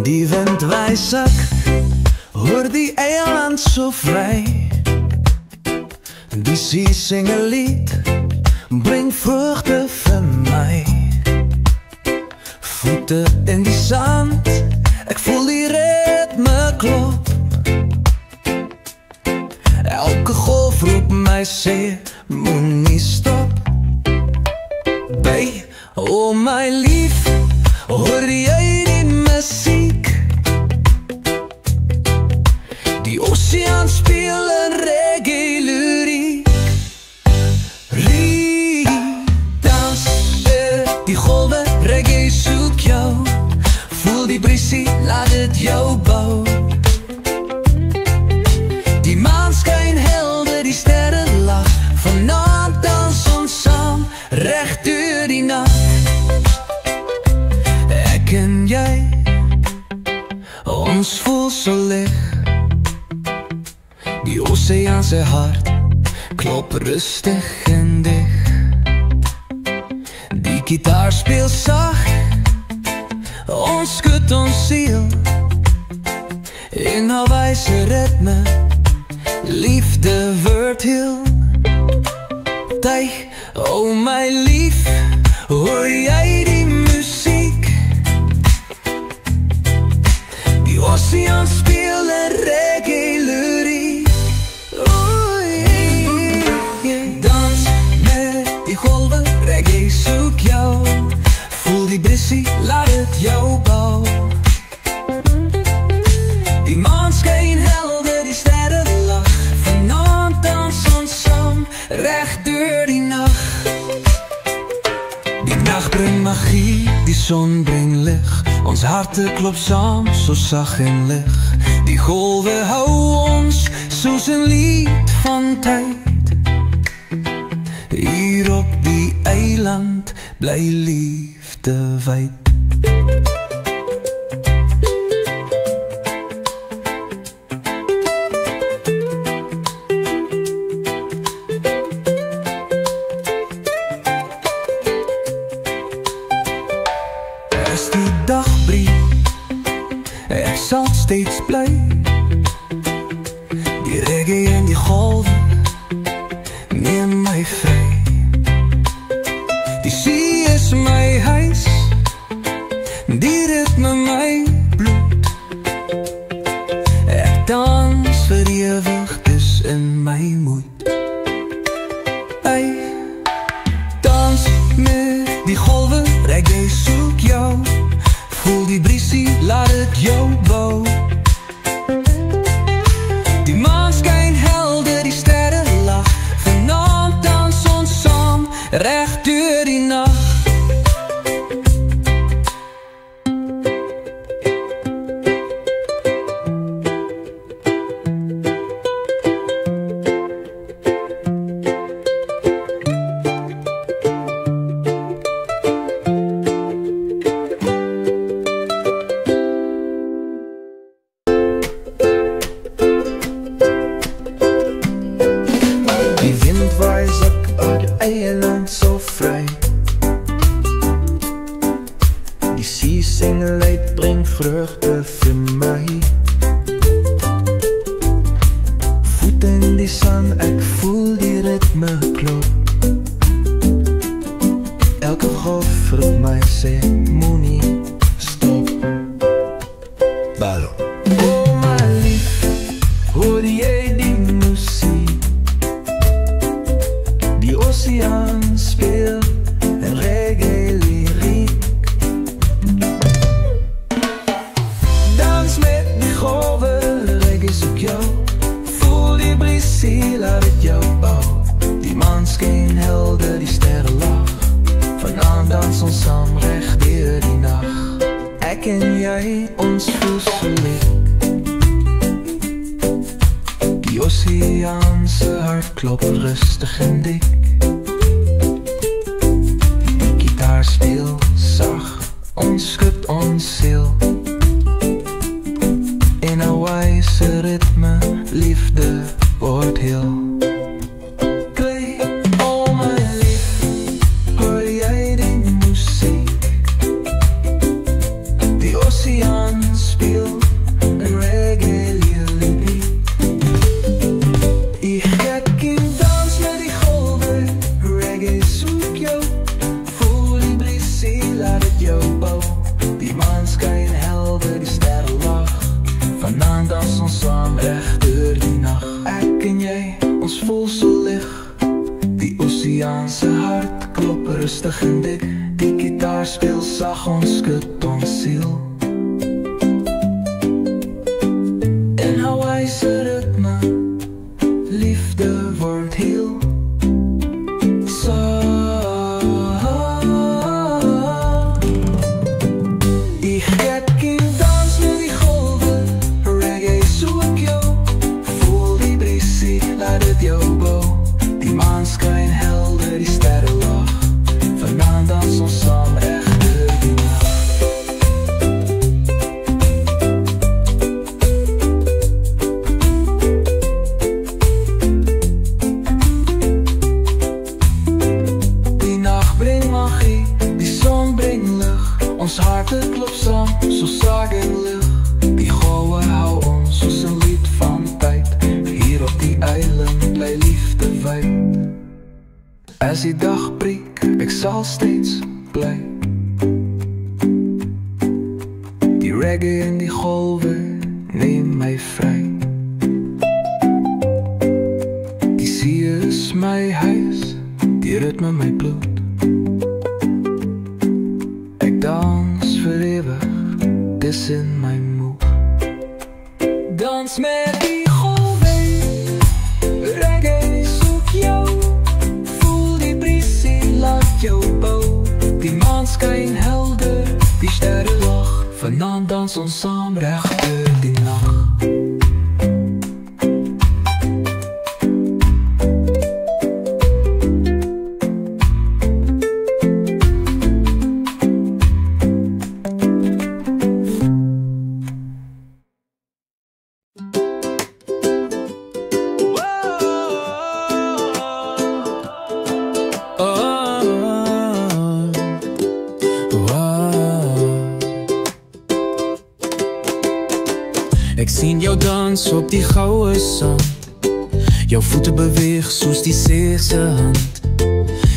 Die wind wijzak, hoor die eiland zo vrij. Die zee zing een lied, breng vruchten van mij. Voeten in die zand, ik voel die ritme klop. Elke golf roept mij, zeg, moet niet stop. Bij, oh mijn lief, hoor jij die muziek? Die oceaan spelen reggae lyriek. Dans die golven, reggae zoek jou. Voel die brissie, laat het jou bouwen. Die maan schijnt helder, die sterren lach. Vanavond dans ons samen, recht door die nacht. Ik en jij, ons voelt zo licht. Die oceaanse hart klopt rustig en dicht. Die gitaar speelt zacht, ons schudt ons ziel. In haar wijze ritme, liefde wordt heel. Tij, oh mijn lief, hoor jij die muziek? Die oceaan spelen reggae lyriek. Dans met die golven, reggae zoek jou. Voel die brissie, laat het jou bouwen. Die maan schijnt helder, die sterren lach. Vanavond dans ons samen, recht door die nacht. Die nacht brengt magie, die zon brengt licht. Ons harten klopt samen, zo zacht en licht. Die golven houden ons, zoals een lied van tijd. Hier op die eiland, blij liefde wijd. Als die dag breekt, ik zal steeds blij. Die reggae en die golven, neem mij vrij. Die zee is mijn huis, die ritme mijn bloed. Ik dans verewigd is in mijn moed. Hey, dans met die golven, reggae zoek jou. Voel die brissie, laat het jou bouwen. Die maan schijnt helder, die sterren lach. Vanavond dans ons samen, recht door die nacht. Die wind wijzak uit de eiland zo vrij. Die zee zingen leed, brengt vreugde voor mij. Voeten in die zand, ik voel die ritme klop. Elke golf roept mij, zeg, moet niet stop. Ballo. Oh mijn lief, hoor jij die muziek? Die oceaan speelt een reggae lyriek. Dans met die golven, reggae zoek jou. Voel die brissie, laat het jou bouwen. Die maan schijnt helder, die sterren lach. Vanavond dans ons samen, recht door die nacht. Ik en jij, ons voelt zo licht. Die oceaanse hart klopt rustig en dik. Gitaar speelt zacht, ons schudt ons ziel. In een wijze ritme, liefde wordt heel. Oh mijn lief, hoor jij die muziek? Die oceaan heel sag ons skud ons siel. In Hawaiise ritme, liefde word heel. Die gekkie dans met die golwe, reggae soek jou. Voel die briesie, laat het jou bou. Die maan skyn helder, die sterre lag. Vanaand dans ons saam reg deur die nag. Die nacht bring magie, die son bring lig. Ons harte klop saam, so sag en lig. Die goue hou ons soos 'n lied van tyd. Hier op die eiland bly liefde wyd. As die dag breek, ek sal steeds bly. Die reggae en die golwe neem my vry. Die see is my huis, die ritme my bloed. Ek dans vir ewig, dis in my moed. Dans met die golwe, reggae soek jou. Voel die briesie, laat jou bou. Die maan skyn helder, die sterre lag. Vanaand dans ons saam reg deur die nag. Ek sien jou dans op die goue sand. Jou voete beweeg soos die see se hand.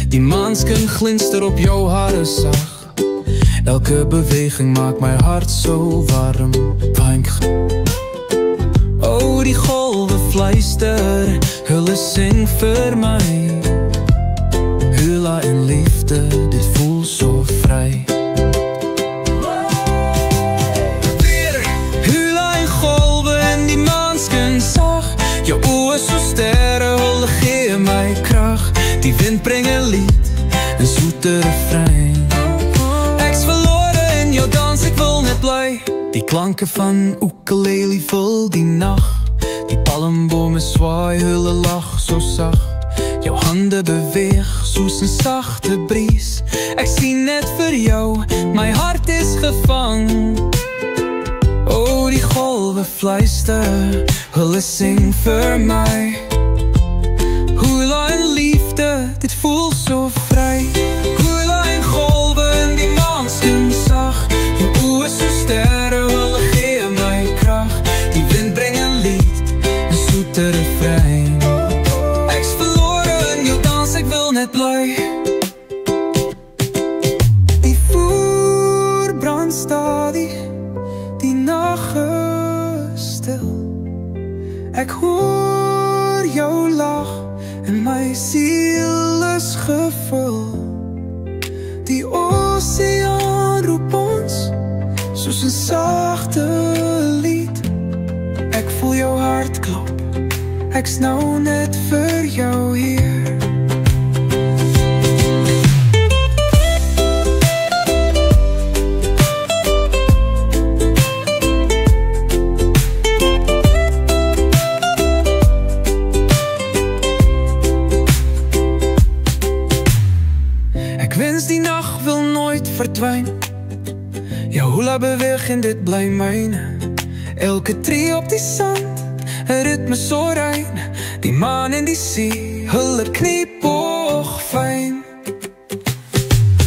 Die maanskin glinster op jou hare sag. Elke beweging maak my hart so warm. O, die golwe fluister, hulle sing vir my. Hula en liefde, dit voel so vry. Jou oë so sterre, hulle gee my krag. Die wind bring 'n lied, 'n soete refrein. Ek's verlore in jou dans, ek wil net bly. Die klanke van ukulele vul die nag. Die palmbome swaai, hulle lag so sag. Jou hande beweeg soos 'n sagte bries. Ek sien net vir jou, my hart is gevang. O, die golwe fluister, hulle sing vir my. Hula en liefde, dit voel so vry. Hula en golwe in die maanskin sag. Jou oë so sterre, hulle gee my krag. Die wind bring 'n lied, 'n soete refrein. Ek's verlore in jou dans, ek wil net bly. Die vuur brand stadig, die nag is stil. Ek hoor jou lag en my siel is gevul. Die oseaan roep ons soos 'n sagte lied. Ek voel jou hart klop, ek's nou net vir jou hier. Ek wens die nacht wil nooit verdwyn. Jou hula beweeg en dit bly myne. Elke tree op die sand, 'n ritme so rein. Die maan en die see, hulle kniep oog fyn.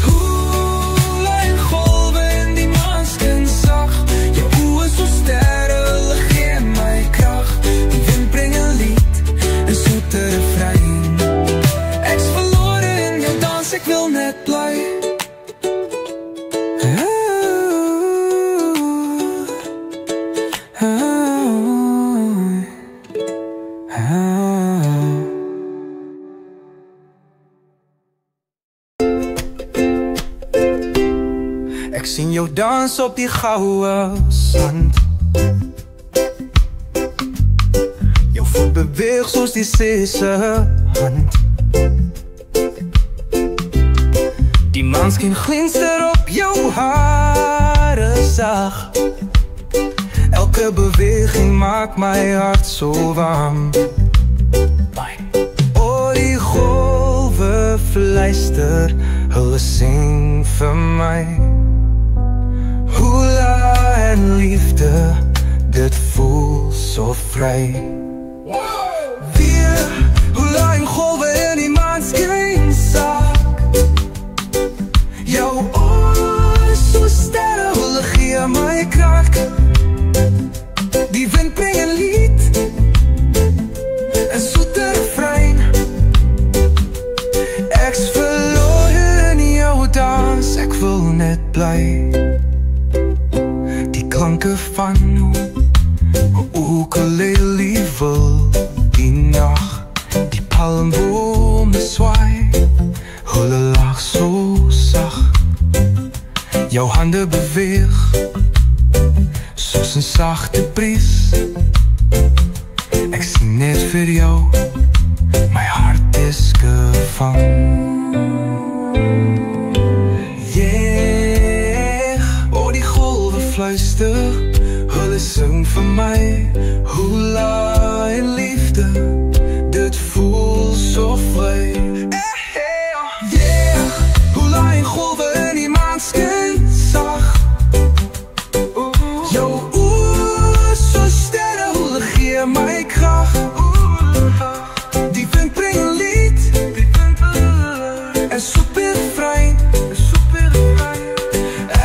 Hula en golwe in die maanskin sag. Jou oë so sterre, hulle gee my krag. Die wind bring 'n lied, 'n soete refrein. Ek's verlore in jou dans, ek wil net bly. Ek sien jou dans op die goue sand. Jou voet beweeg soos die see se hand. Die maanskyn glinster op jou hare sag. Elke beweging maak my hart so warm. O, die golwe fluister, hulle sing vir my. Hula en liefde, dit voel so vry. Weer, hula en golwe in die maanskyn sak. Jou oor so sterre, hulle gee my krag. Die wind bring 'n lied, 'n soete refrein. Ek's verlore in jou dans, ek wil net bly. Die klanke van ukulele wil die nag. Die palmbome swaai, hulle lag so sag. Jou hande beweeg soos 'n sagte bries. Ek sien net vir jou, my hart is gevang. O, die golwe fluister, hulle sing vir my. Hula en liefde, dit voel so vry. Hula en golwe in die maanskyn sag. Jou oor so sterre, hulle gee my krag. Die wind bring 'n lied, 'n soete refrein.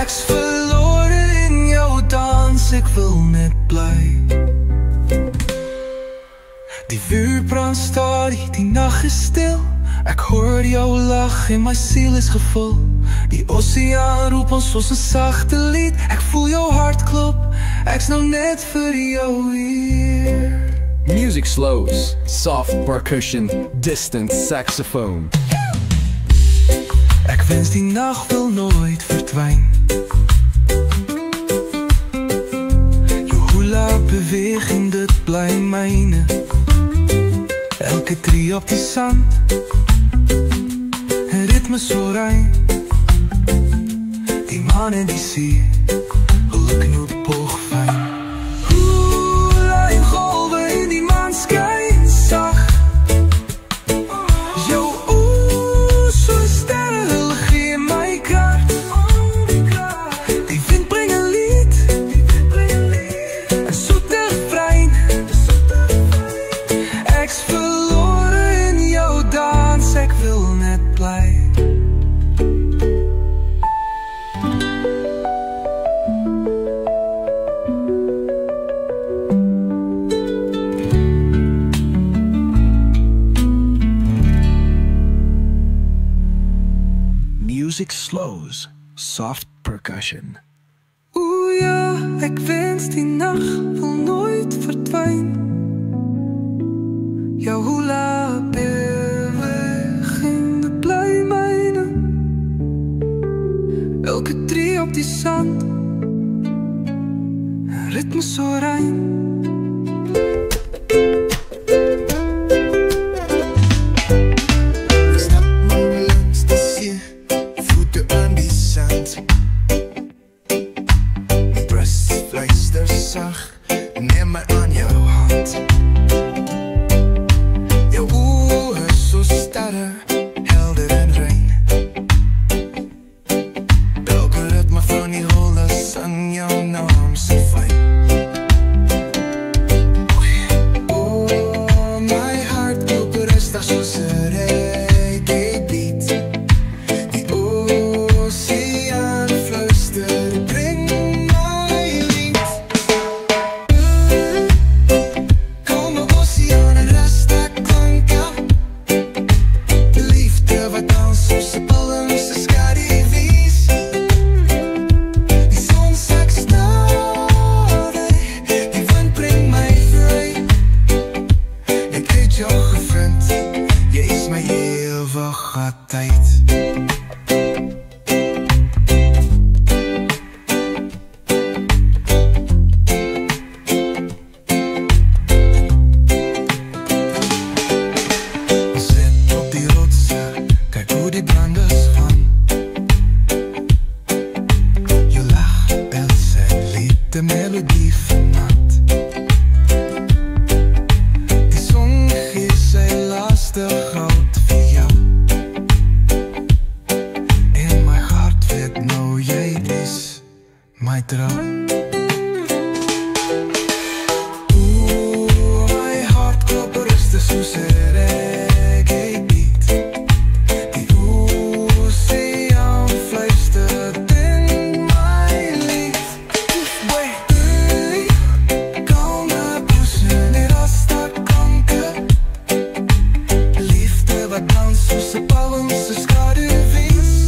Ek's verlore in jou dans, ek wil net bly. Die vuur brand stadig, die nag is stil. Ek hoor jou lag en my siel is gevul. Die oseaan roep ons soos 'n sagte lied. Ek voel jou hart klop, ek's nou net vir jou hier. Music slows, soft percussion, distant saxophone. Ek wens die nag wil nooit verdwyn. Jou hula beweging, dit bly myne. Elke tree op die sand, 'n ritme so rein. Die maan en die see, hulle knoopog fyn. Hula en golwe in die maanskyn sag. Jou oor so sterre, hulle gee my krag. Die wind bring 'n lied, 'n soete refrein. Ek's verlore in jou dans, ek wil net bly. Music slows, soft percussion. Oeh ja, ek wens die nag wil nooit verdwyn. Jou hula beweging, dit bly myne. Elke tree op die sand, 'n ritme so rein. Neem my aan jou hand. Jou oë so sterre, helder en rein. Elke ritme van die holle sang jou naam so fyn. het 'n melodie vannaand. Die son gee sy laaste goud vir jou. En my hart weet nou jy is my droom. My hart klop rustig soos 'n reggae beat. Die oseaan fluister in my lief. Kalme boese net as stakkanker. Liefde wat dans soos 'n palm se skaduwees.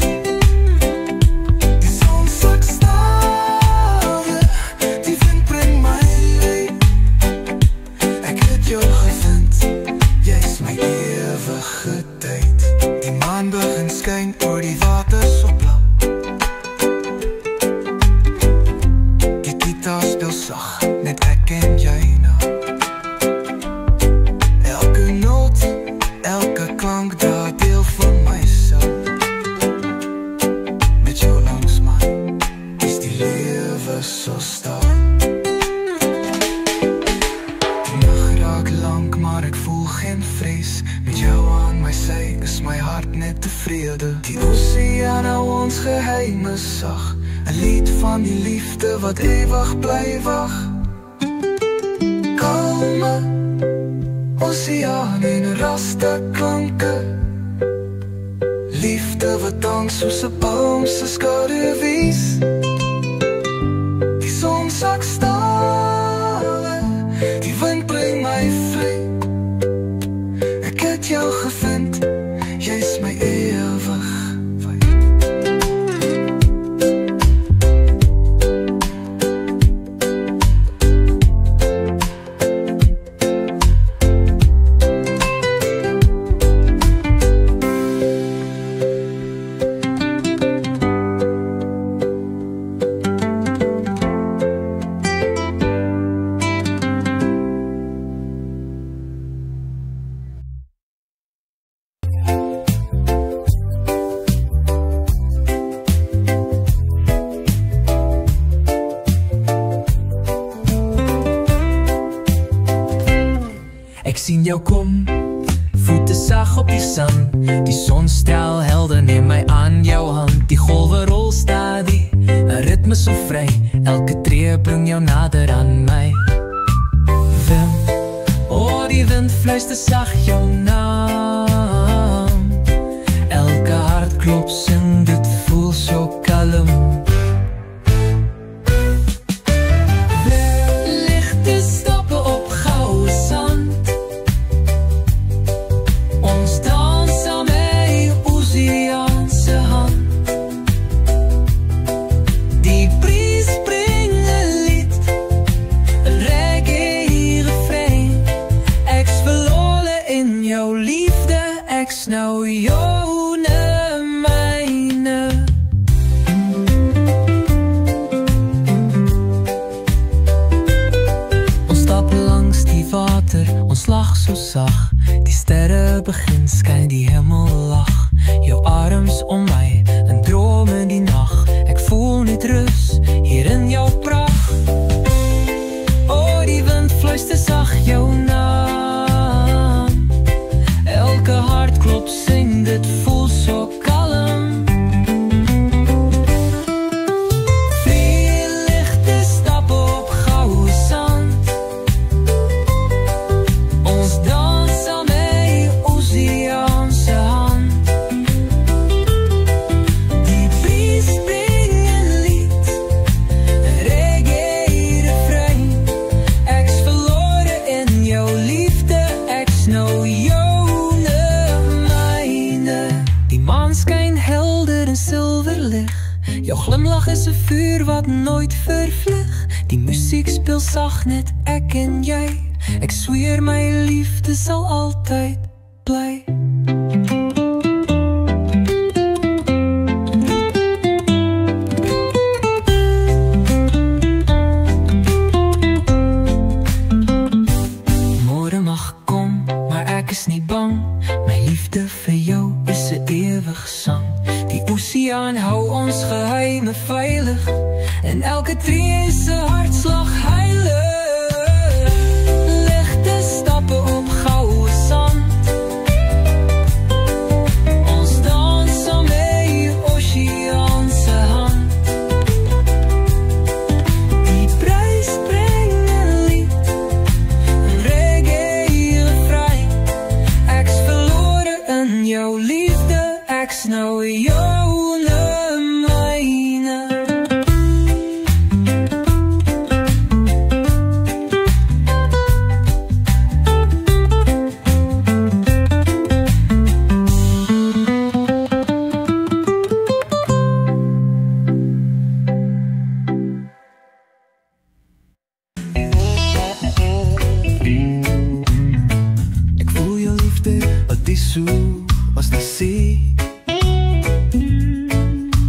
Die son sak stale, die wind bring my leeg. Ek het jou gevind, jy's my ewige tyd. Die maan begin skyn oor die water so blauw. Die gitaar speel sag, net ek en jy nou. Elke noot, elke klank dra deel van myself. Met jou langs my is die lewe so stil. Die nag raak lank, maar ek voel geen vrees. Met jou aan my sy is my hart net tevrede. Die oseaan hou ons geheime sag. 'n lied van die liefde wat ewig bly wag. Kalme oseaan en raste klanke. Liefde wat dans soos 'n palm se skaduwees. Die son sak stale, die wind bring my vry. Ek het jou gevind, jy's my ewig wyd. Ek sien jou kom, voete sag op die sand. Die sonstraal helder neem my aan jou hand. Die golwe rol stadig, 'n ritme so vry. Elke tree bring jou nader aan my. Wind, oh die wind fluister sag jou naam. Elke hartklop sing, dit voel so kalm. Ligte stappe op goue sand. Ons dans aan my oseaanse hand. Die bries bring 'n lied, 'n reggae refrein. Ek's verlore in jou liefde, ek's nou joune myne. Ons stap langs die water, ons lag so sag. Die sterre begin skyn, die hemel lag. Jou arms om my, 'n droom in die nag. Ek voel net rus, hier in jou pracht. Oh, die wind fluister sag jou naam. Elke hartklop sing, dit voel so kalm. Veel ligte stappe op goue sand. Ons dans aan my oseaanse hand. Die bries bring 'n lied, 'n reggae refrein. Ek's verlore in jou liefde, ek's nou joune myne. Die maan skyn helder en silverlig. Jou glimlach is 'n vuur wat nooit vervlig. Die musiek speel sag, net ek en jy. Ek sweer my liefde sal altyd bly. Môre mag kom, maar ek is nie bang. My liefde vir jou is 'n ewige sang. Die oseaan hou ons geheime veilig. en elke tree is 'n hartslag heilig. Ligte stappe op goue sand, ons dans saam met die oseaan se hand. Die breis bring 'n lied, 'n reggae refrein. Ek's verlore in jou liefde, ek's nou joune myne. Ek voel jou liefde, wat is so as die see.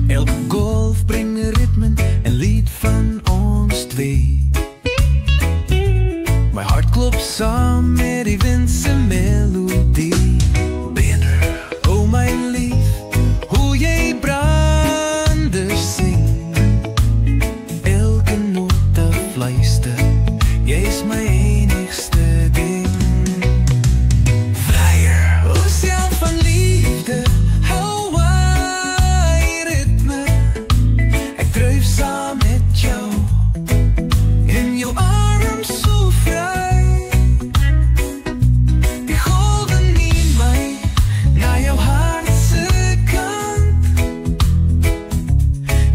Elke golf bring 'n ritme, 'n lied van ons twee. My hart klop saam met die wind se melodie. Bener, oh my lief, hoe jy brander sing. Elke note fluister, jy's my enigste ding. Flyer, oseaan van liefde, Hawaii ritme. Ek dryf saam met jou, in jou arms so vry. Die golwe neem my na jou hart se kant.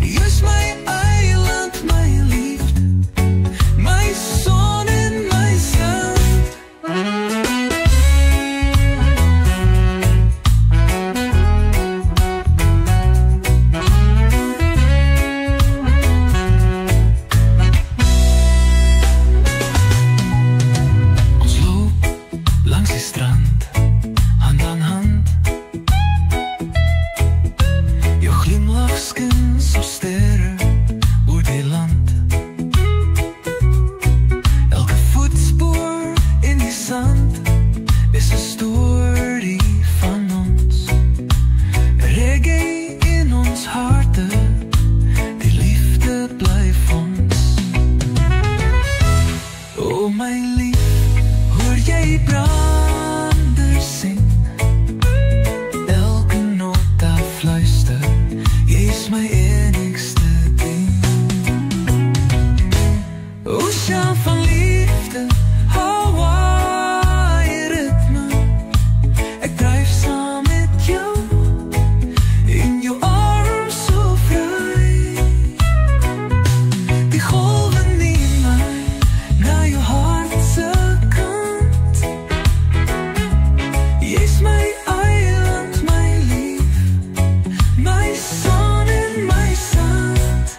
Jy's my eiland, my liefde, my son en my sand. Ons loop langs die strand, hand aan hand. Jou glimlach skyn so sterre oor die land. Elke voetspoor in die sand is 'n storie van ons. Reggae in ons harte, die liefde blyf ons. Oh my lief, hoor jy brander sing. Elke nota fluister, jy's my enigste ding. Oseaan van liefde, Hawaii ritme. Ek dryf saam met jou, in jou arms so vry. Die golwe neem my na jou hart se kant. Jy's my eiland, my lief, my son en my sand.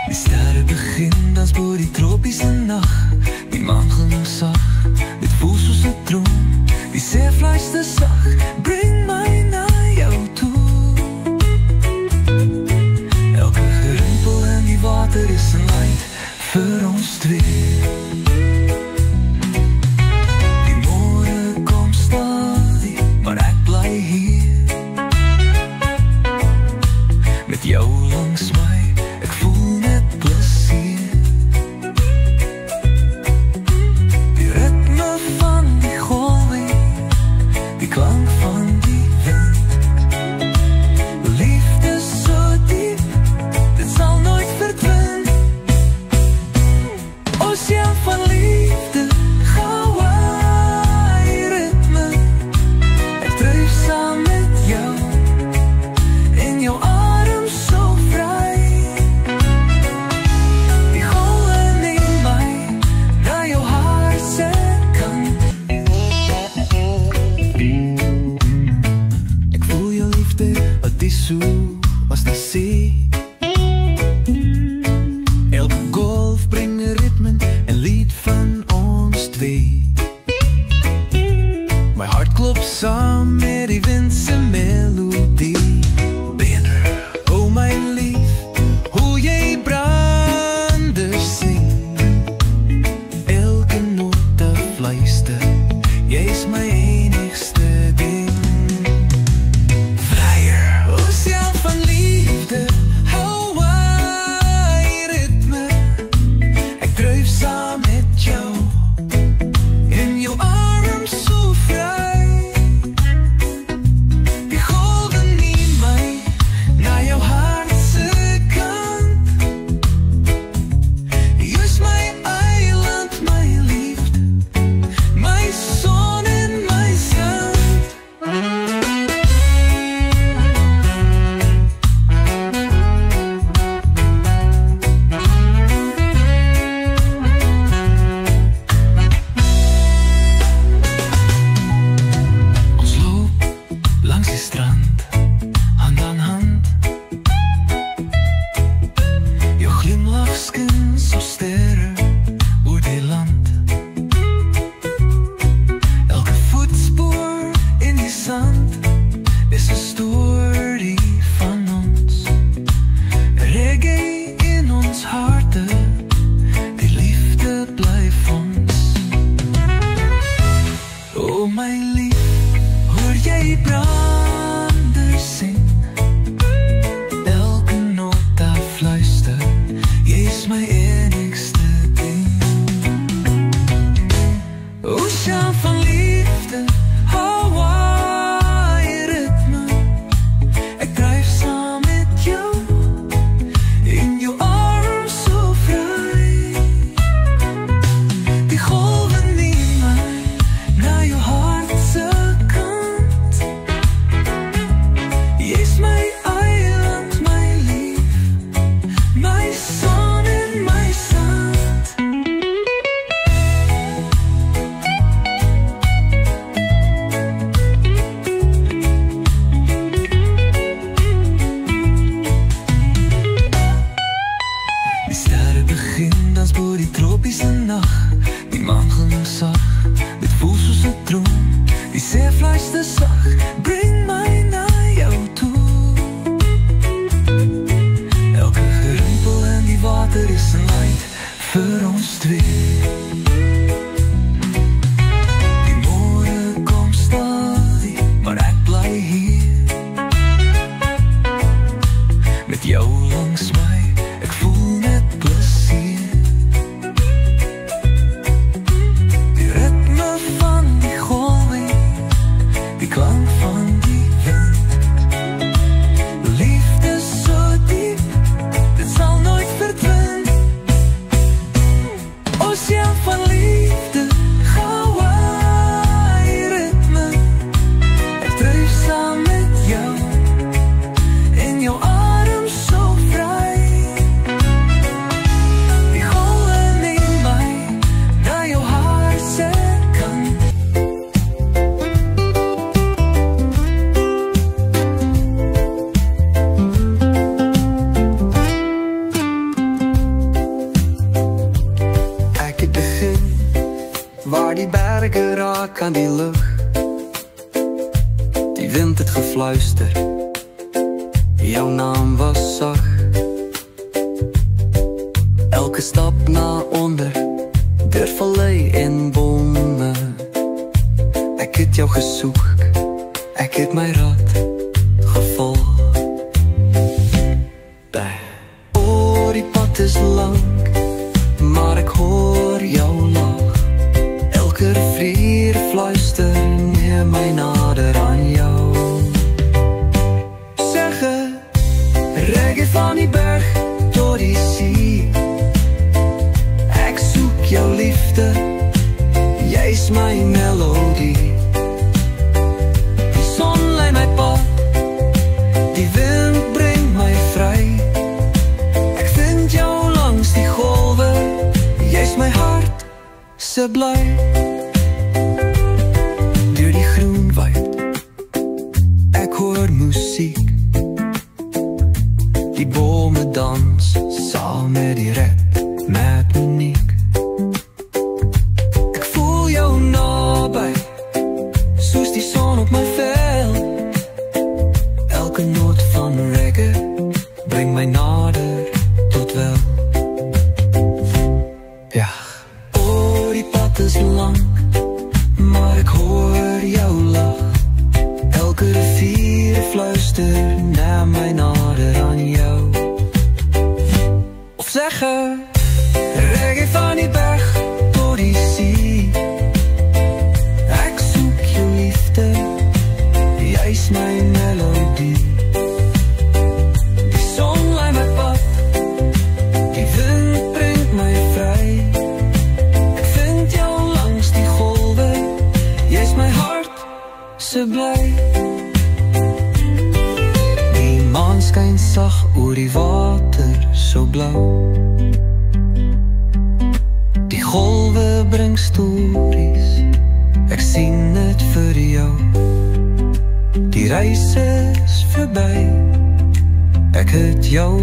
Die sterre begin dans bo die tropiese nag. Die maan glimlag sag, dit voel soos 'n droom. Die see fluister sag, bring my na jou toe. Elke gerimpel in die water is 'n light vir ons twee. Die môre kom stadig, maar ek bly hier. Met jou langs my, ek voel net plesier. Die ritme van die golwe, die klank van die wind. Liefde so diep, dit sal nooit verdwyn. drijf saam met jou in jouw arm zo vrij. Die golven nemen mij naar jouw hartse kant. Je is mijn eiland, mijn liefde, mijn zon en mijn zand. Is een story van ons. Reggae in ons harten, die liefde blijft ons. Oh mijn lief, hoor jij branders zingen? Elke noot daar fluistert, jij is mijn enigste ding. Oceaan van liefde, bring mij naar jou toe. Elke rimpel en die water is een light voor ons twee. Die morgen komt stadig, maar ik blijf hier. Met jou langs mij, ik voel net plezier. Die ritme van die golving, die klank van die wind. Liefde zo diep, dit zal nooit verdwijnen. Oceaan van liefde, Hawaii ritme. Ik drijf samen met jou, in jouw adem zo vrij. Die golven nemen mij naar jouw hartse kant. Waar die bergen raken aan die lucht, die wind het gefluister, jouw naam was zacht. Elke stap naar onder, der vallei in bomen. Ik heb jou gezocht, ik heb mijn raad gevolgd. Oh, die pad is lang, maar ik hoor jou lach. Elke rivier fluistert neer mij nader aan jou. Zeggen, reggae van die berg tot die zee. Ik zoek jouw liefde, jij is mijn melodie. Die zon leidt mij pad, die wind brengt mij vrij. Ik vind jou langs die golven, jij is mijn hart, ze blij. Door die groen waait, ik hoor muziek. Die bomen dansen samen met die rap, met Monique. Ik voel jou nabij, zoals die zon op mijn vel. Elke noot van reggae brengt mij nader tot wel. Ja. Oh, die pad is lang, maar ik hoor jouw lach. Elke rivier fluistert naar mij nader aan jou. Of zeggen, reggae van sag oor die water so blauw. Die golwe bring stories, ek sien het vir jou. Die reis is verby, ek het jou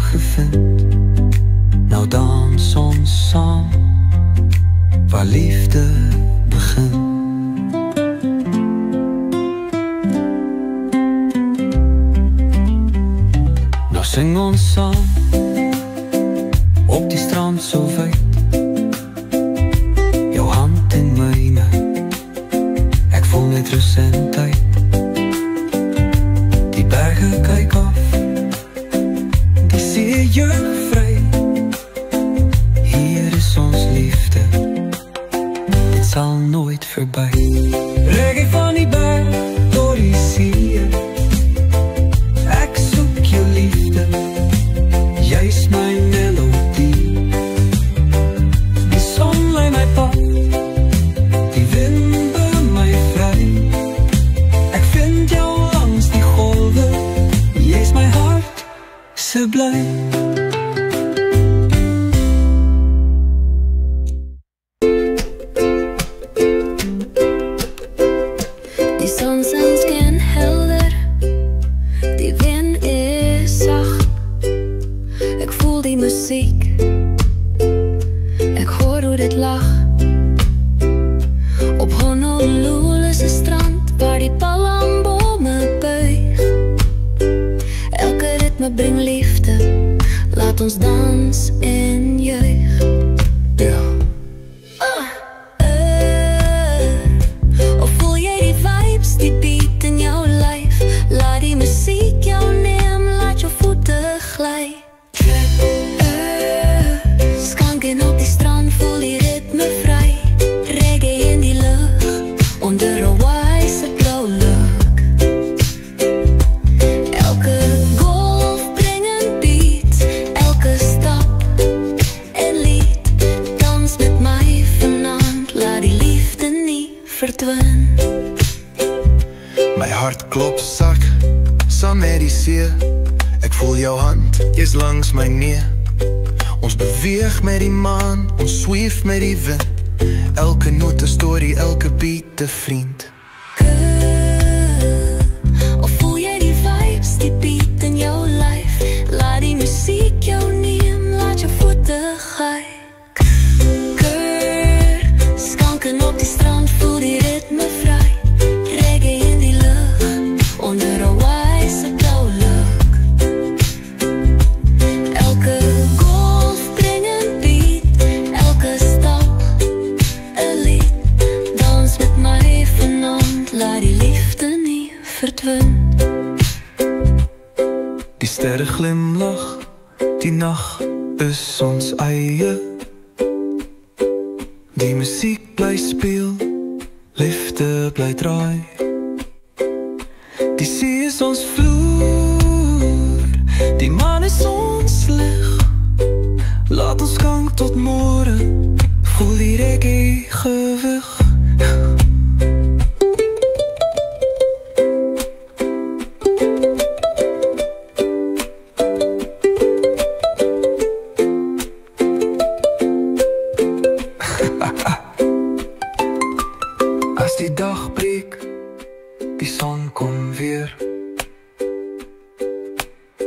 gevind. Nou dans ons saam, waar liefde begin. Nou sing ons saam, op die strand so wyd. Jou hand in myne, ek voel net rus en tyd. Die berge kyk af, die see juig vry. Hier is ons liefde, dit sal nooit verby. Reggae van die berg door die see, ek soek jou liefde, jy's my melodie. Die son lei my pad, die wind by my vry. Ek vind jou langs die golwe, jy's my hart se bly. Die son skyn helder, die wind is zacht. Ek voel die muziek, ek hoor hoe dit lag. Op Honolulu is 'n strand waar die palmbome buig. Elke ritme bring liefde, laat ons dans en juig. Of voel jy die vibes, die beat in jou lyf? Laat die muziek jou neem, laat jou voete gly. Skanken op die strand, voel die ritme vry. Reggae in die lug, onder 'n wyse blou lug. Elke golf bring 'n beat, elke stap 'n lied. Dans met my vanaand, laat die liefde nie verdwyn. My hart klop sak, saam met die see. Ek voel jou hand, jy's langs my nee. Ons beweeg met die maan, ons sweef met die wind. Elke noot 'n storie, elke beat 'n vriend. Of voel jy die vibes, die beat in jou lyf? Laat die muziek jou neem, laat jou voete gly. Skanken op die strand, voel die ritme vry. Reggae in die lug, onder 'n wyse blou lug. Elke golf bring 'n beat, elke stap 'n lied. Dans met my vanaand, laat die liefde nie verdwyn. Die sterre glimlag, die nag is ons eie. Die muziek bly speel, liefde bly draai. Die see is ons vloer, die maan is ons lig. Laat ons gang tot môre, voel die reggae gewig. As die dag breek, die son kom weer.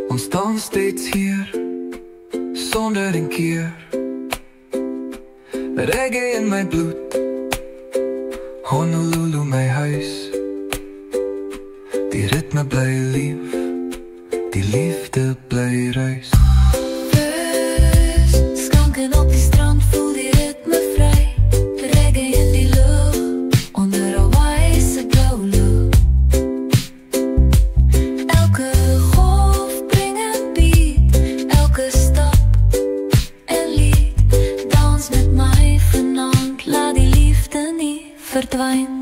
Ons dans steeds hier, sonder een keer. Reggae in my bloed, Honolulu my huis. Die ritme bly lief, die liefde bly reis. Skanken op die strand, voel die ritme vry. Reggae in die lug, onder 'n wyse blou lug. Elke golf bring 'n beat, elke stap 'n lied. Dans met my vanaand, laat die liefde nie verdwyn.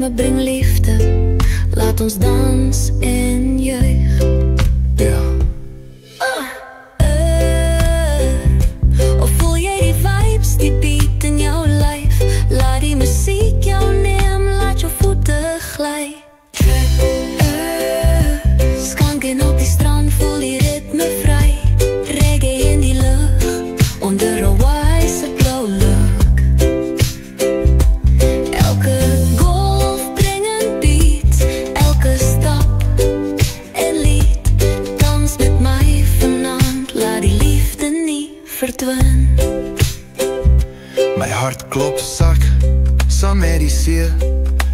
ritme bring liefde. Laat ons dans in jeug. Ja. Of voel jy die vibes, die beat in jou lyf? Laat die musiek jou neem, laat jou voete gly. Skanking op die strand, voel die ritme vry. Reggae in die lug, onder 'n wise blou lug. Elke golf bring 'n beat, elke stap 'n lied. Dans met my vanaand, laat die liefde nie verdwyn. My hart klop sak, saam met die see.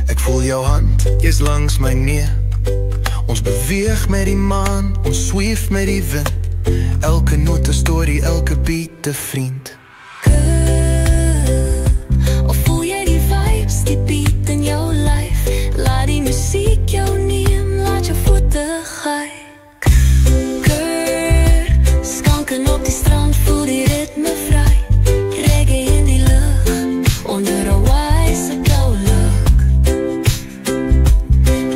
Ek voel jou hand, jy's langs my neer. Ons beweeg met die maan, ons sweef met die wind. Elke noot 'n storie, elke beat 'n vriend. Of voel jy die vibes, die beat in jou lyf? Laat die musiek jou neem, laat jou voete gly. Skanken op die strand, voel die ritme vry. Reggae in die lug, onder 'n wise blou lug.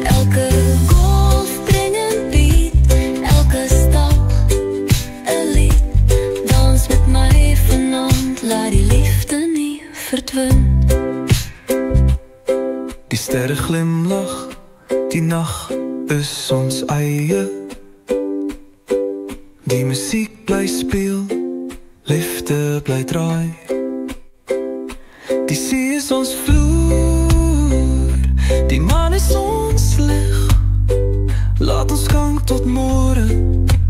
Elke golf bring 'n beat, elke stap 'n lied. Dans met my vanaand, laat die liefde nie verdwyn. Die sterre glimlag, die nag is ons eie. Die musiek bly speel, liefde bly draai. Die see is ons vloer, die maan is ons lig. Laat ons gang tot môre,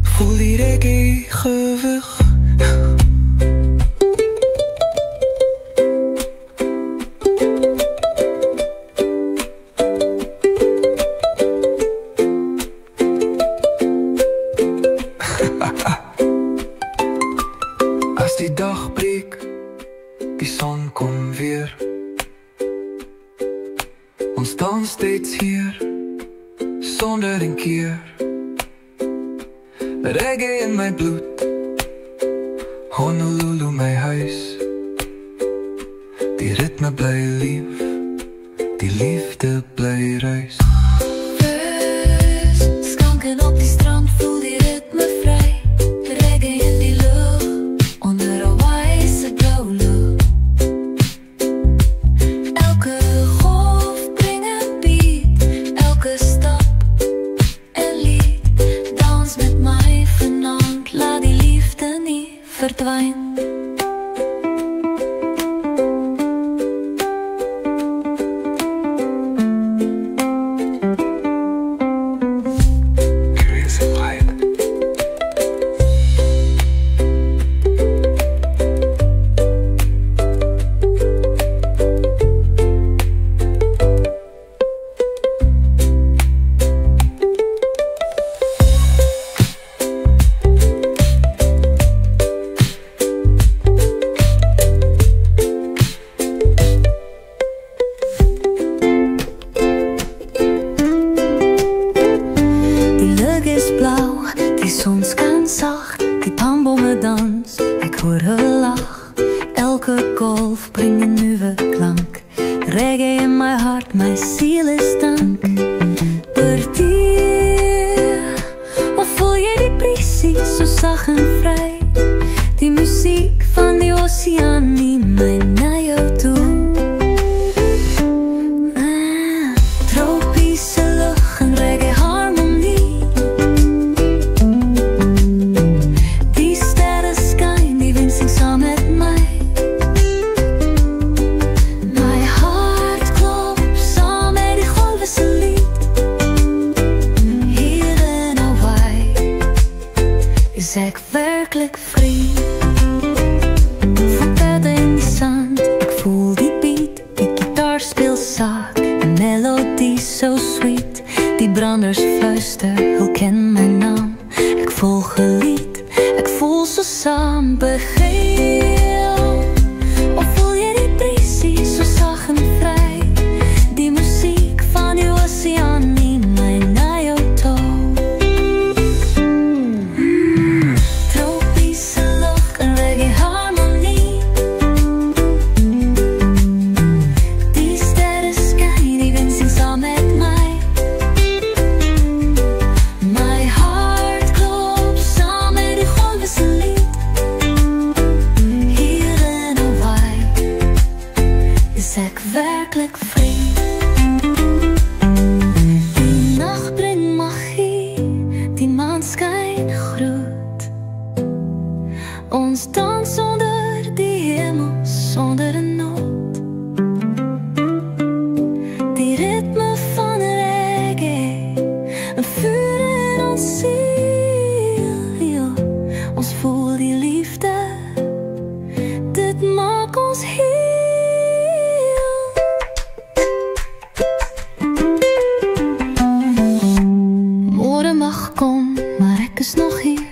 voel die reggae gewig. As die dag breek, die son kom weer. Ons dans steeds hier, sonder een keer. Reggae in my bloed, Honolulu my huis. Die ritme bly lief, die liefde bly reis. Skanken op die strand, voel die ritme vry. Reggae in die lug, onder 'n wise blou lug. Elke golf bring 'n beat, elke stap 'n lied. Dans met my vanaand, laat die liefde nie verdwyn. Die sterre skyn, die wind sing ek werklik vry. Die nacht bring magie, die maan skyn groot. Ons dans onder die hemel sonder 'n noot. Die ritme van reggae, 'n vuur in ons siel, ja, ons voel die liefde, dit maak ons heel. Môre mag kom, maar ek is nog hier.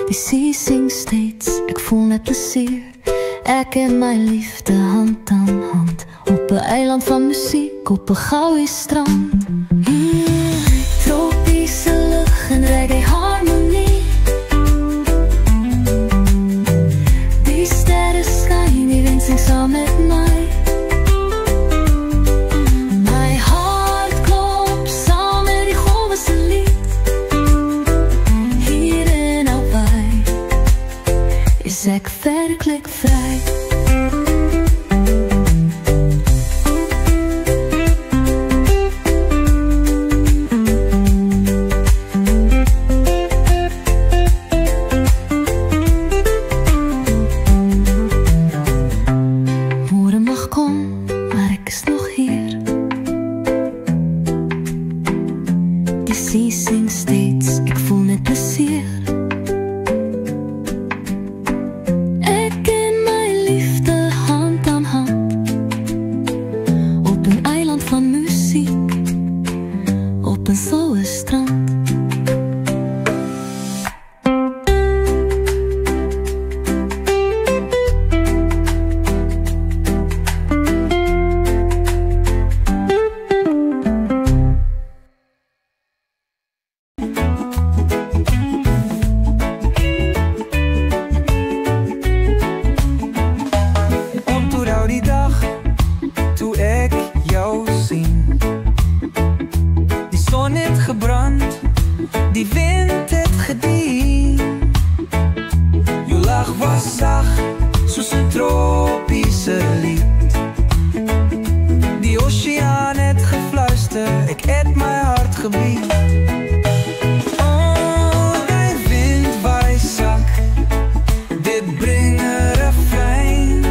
Die see sing steeds, ek voel net plesier. Ek en my liefde hand aan hand, op 'n eiland van musiek, op 'n goue strand. Tropiese lug en reggae harmonie. Die sterre skyn, die wind sing saam met my. My hart klop saam met die golwe se lied. Hier in Hawaii is ek werklik vry. Môre mag kom, maar ek is nog hier. Die see sing steeds, ek voel net plesier. Ek en my liefde hand aan hand, op 'n eiland van musiek, op 'n goue strand. Onthou die dag toe ek jou sien. Die son het gebrand, die wind het gedien. Jou lach was sag, soos 'n tropiese lied. Die oseaan het gefluister, ek het my hart gebied. Oh, die wind waai sak, dit bring 'n refrein.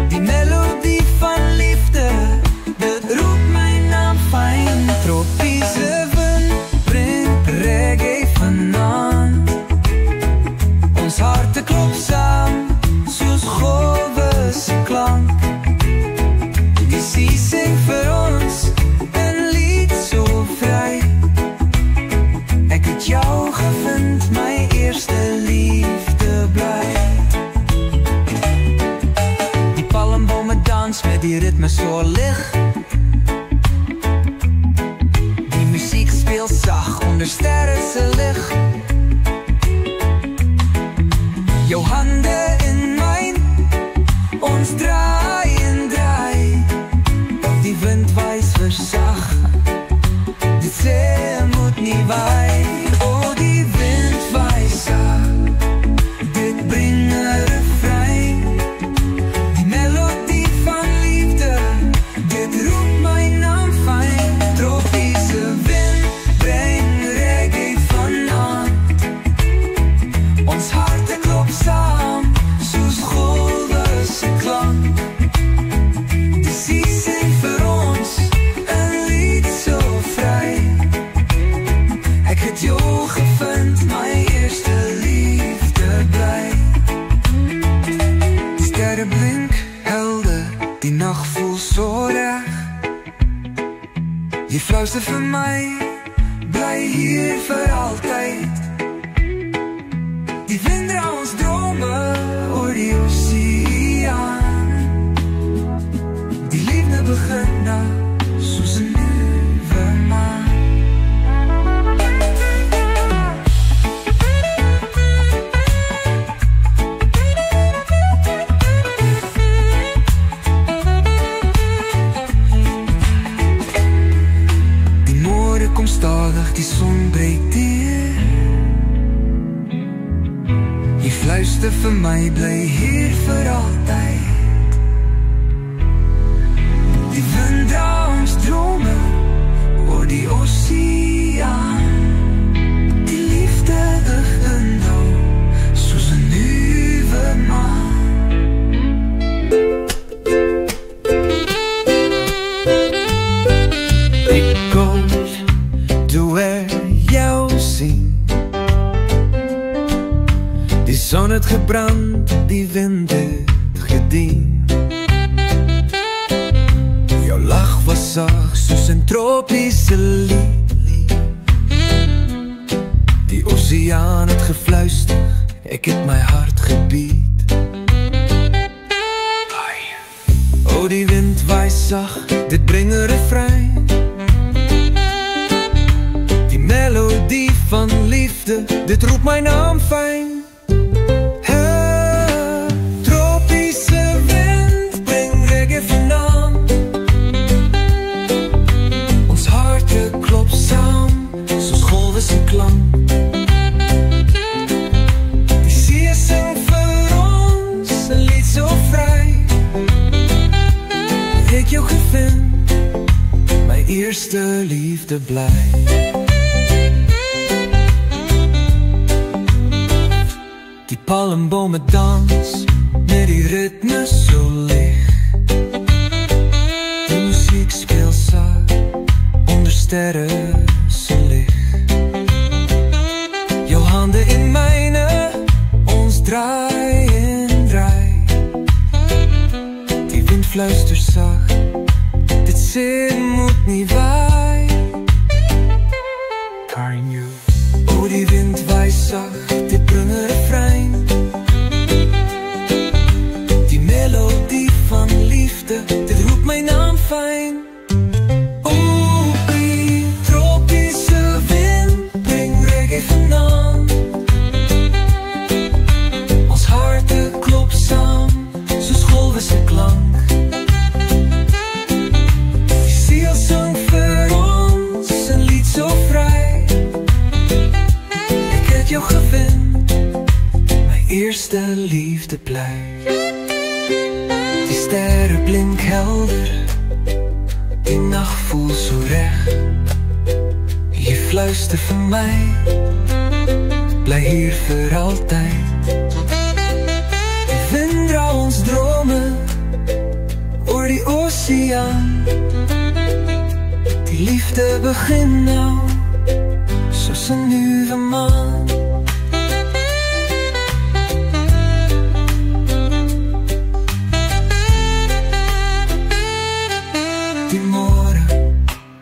Die melodie van liefde, dit roep my naam fyn. Tropiese wind bring reggae vanaand. Ons harte klop saam, soos golwe se klank. Die see sing vir ons 'n lied so vry. Ek het jou gevind, my eerste liefde bly. Die palmbome dans met die ritme so lig. Die musiek speel sag onder sterre se lig. Jou hande in myn, ons draai en draai. Die wind wys versag, dit sê moet nie waai. Oh, die wind wys sag, dit bring 'n refrein. Die melodie van liefde, dit roep my naam fyn. Tropiese wind bring reggae vanaand. Ons harte klop saam, soos golwe se klank. Die see sing vir ons 'n lied so vry. Ek het jou gevind, my eerste liefde bly. Die sterre blink helder, die nag voel so reg. Jy fluister vir my, bly hier vir altyd. Die wind dra ons drome oor die oseaan. Die liefde begin nou, soos 'n nuwe maan. Die môre kom stadig, die son breek deur. Jy fluister vir my, bly hier vir altyd. het gebrand, die wind het gedien. Jou lach was zacht, soos 'n tropiese lied. Die oseaan het gefluister, ek het my hart gebied. O, die wind waai zacht, dit bring 'n refrein. Die melodie van liefde, dit roep my naam fyn. Tropiese wind, bring reggae vanaand. Ons harte klop saam, soos golwe se klank. Die see sing vir ons, 'n lied so vry. Ek jou gevind, my eerste liefde bly. Die palmbome dans, met die ritme so lig. Die muziek speel zacht, onder sterren se lig. Jou handen in myne, ons draai en draai. Die wind fluister zacht, dit zin moet niet waai. O, die wind waai zacht, dit bring 'n refrein. Die melodie van liefde, dit roept my naam fijn. O, die tropische wind, bring reggae vanaand. Ons harte klop saam, soos golwe se klank. Die ziel zong vir ons, 'n lied so vry. Ek het jou gevind, my eerste liefde bly. Die sterren blink helder, die nacht voel so reg. Jy fluister vir my, bly hier vir altyd. Die wind dra ons drome, oor die oseaan. Die liefde begin nou, soos 'n nuwe maan. Die môre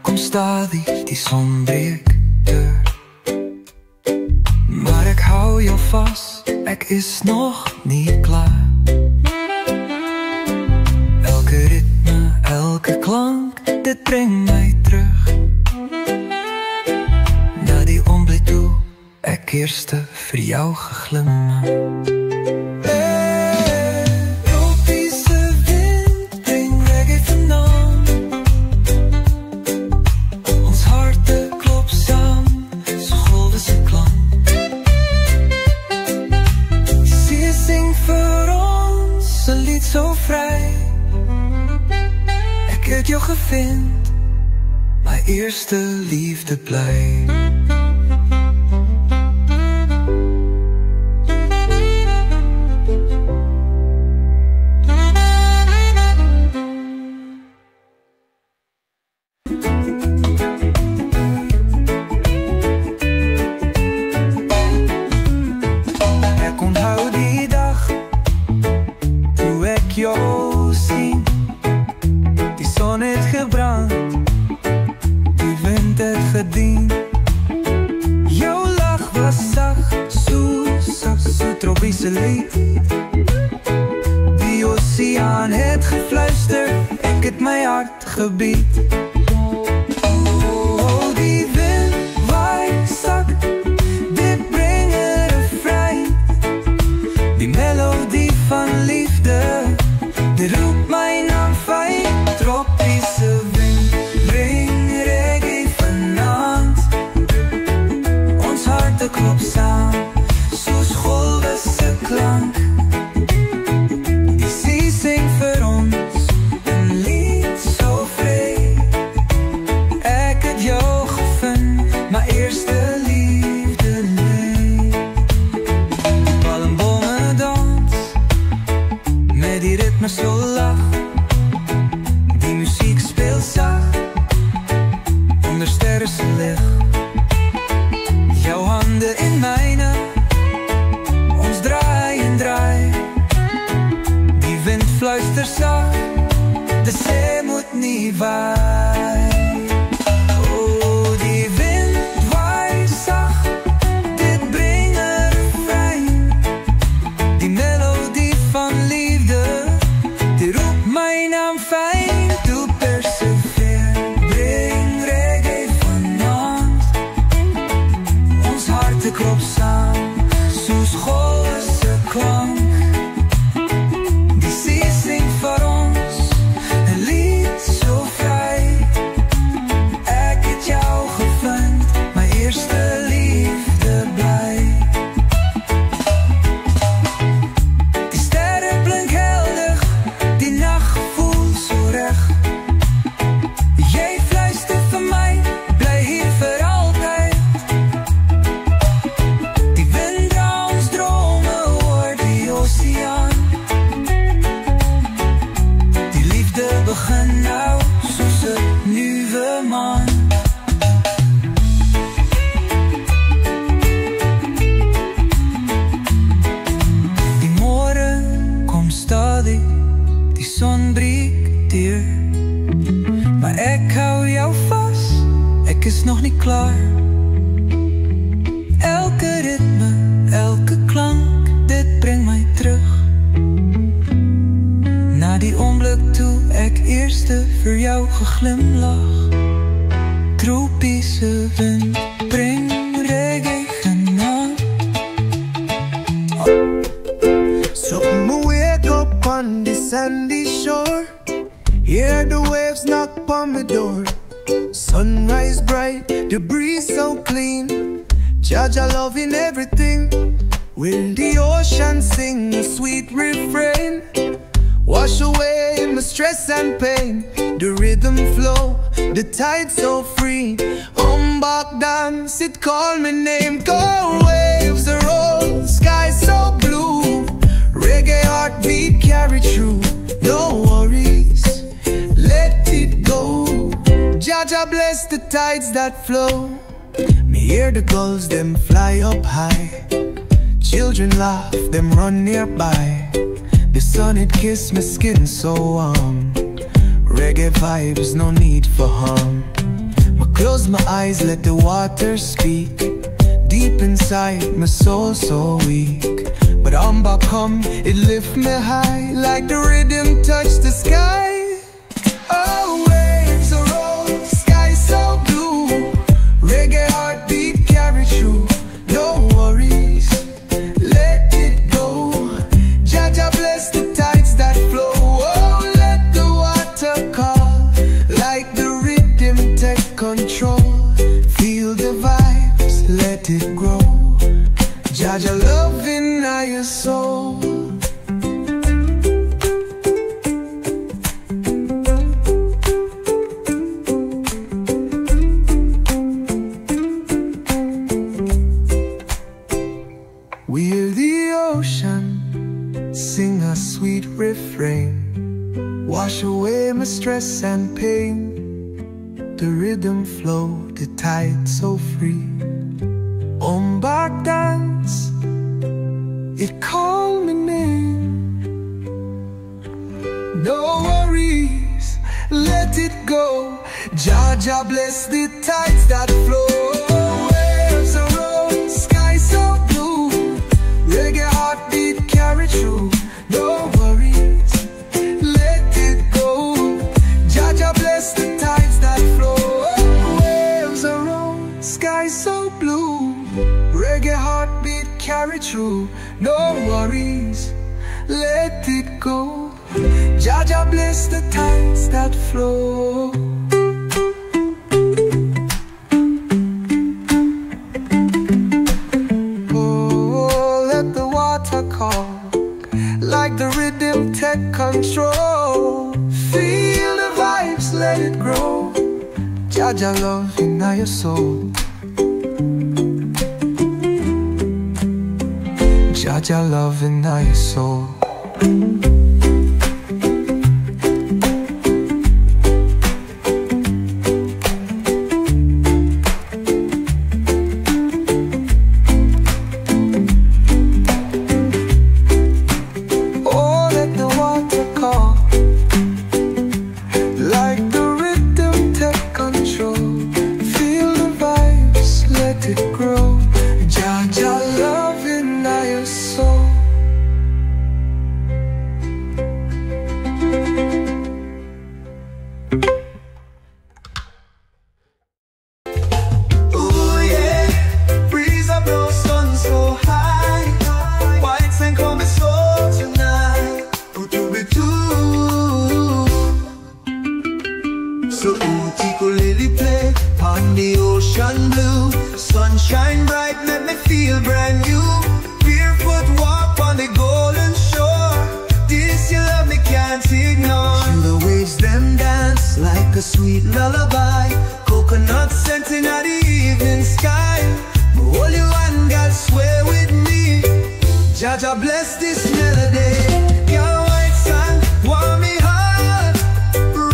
kom stadig, die son breek deur. Maar ek hou jou vas, ek is nog nie klaar. Elke ritme, elke klank, dit bring my terug. Na die oomblik toe, ek eerste vir jou geglimlach. Zo vrij, ek het jou gevind, my eerste liefde bly. Ek onthou die dag toe ek jou sien. Die son het gebrand, die wind het gedien. Jou lach was zacht, so tropische lied. Die oceaan het gefluister, ek het my hart gebied. Oh, die wind waai zacht, dit bring 'n refrein. Die melodie van liefde, dit roept my naam fijn. Tropische wind, bring reggae vanaand. Ons harte klop saam, soos golwe se klank. Die see sing vir ons, 'n lied so vry. maar ek hou jou vas, ek is nog nie klaar. Elke ritme, elke klank, dit bring my terug na die oomblik toe ek eerste vir jou geglimlach. Tropiese wind bring reggae genade. So me wake up on the sandy shore, hear the waves knock on my door. Sunrise bright, the breeze so clean, Jaja loving everything. Will the ocean sing a sweet refrain, wash away my stress and pain. The rhythm flow, the tide so free. Back dance, it call my name. Go waves are roll, sky so blue. Reggae heartbeat carry through. No worries, let it go. Jaja bless the tides that flow. Me hear the gulls, them fly up high. Children laugh, them run nearby. The sun, it kiss my skin so warm. Reggae vibes, no need for harm. Close my eyes, let the water speak. Deep inside, my soul so weak. But Amba come, it lift me high, like the rhythm touch the sky. Oh, waves are roll, sky so blue. Reggae heartbeat carry through. No worries, let it go. Jaja bless the tides that flow. Oh, let the water call, like the rhythm take control. Feel the vibes, let it grow. Jaja love in your soul. We hear the ocean sing a sweet refrain, wash away my stress and pain. The rhythm flow, the tide so free. Back dance, it call my name. No worries, let it go. Jaja bless the tides that flow. Waves are roll, sky so blue. Reggae heartbeat carry through. No worries, let it go. Jaja bless the tides that flow. Waves are roll, sky so blue. Reggae heartbeat carry through. No worries, let it go. Jaja bless the tides that flow. Oh, let the water call, like the rhythm take control. Feel the vibes, let it grow. Jaja love in your soul. Jaja love in your soul. Oh, let the water call, like the rhythm take control. Feel the vibes, let it grow. Jaja love in your soul. Ooh yeah, breeze up, no sun so high. Whites and come soul tonight. Put to be two. So ukulele play on the ocean blue. Sunshine bright, make me feel brand new. Barefoot walk on the golden shore. This your love me can't ignore. Feel the waves them dance like a sweet lullaby. Coconut scent in the evening sky. Hold you and God swear with me. Jaja bless this melody. Your white sand warm me heart.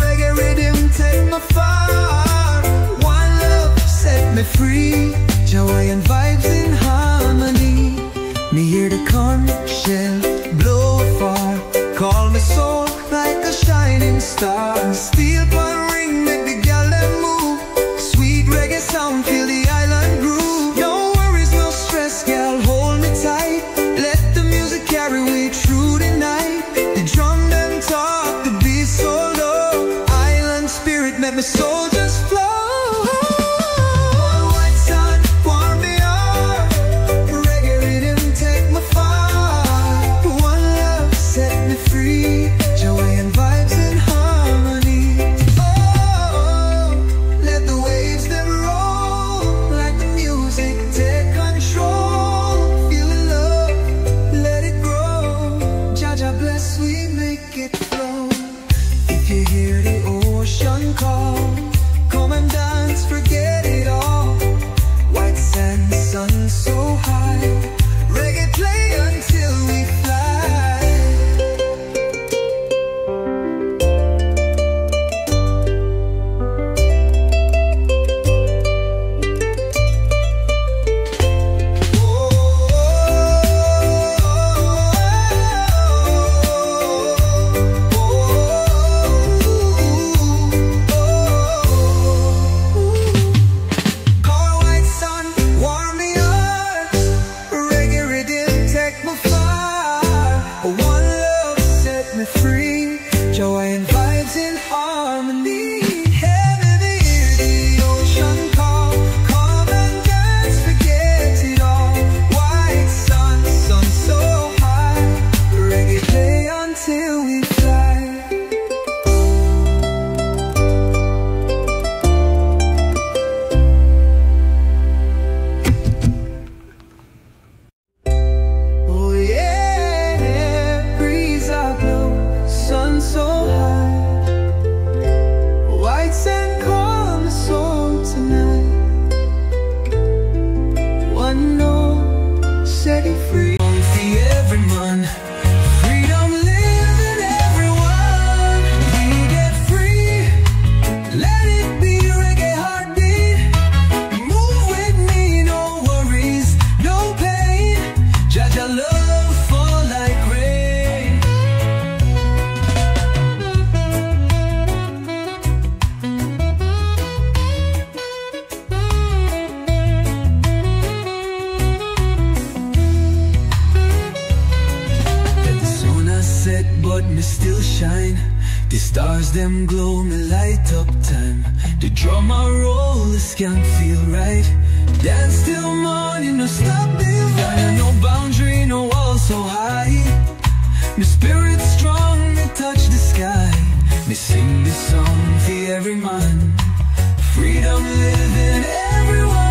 Reggae rhythm take me far. One love set me free. Hawaiian vibes in harmony. Me hear the conch shell blow far. Call me soul like a shining star. Steel pan ring make the beat make my soul just flow. But me still shine. The stars them glow, me light up time. The drum I roll, this can't feel right. Dance till morning, no stop divine. No boundary, no wall so high. My spirit strong, me touch the sky. Me sing this song for every man. Freedom living everyone.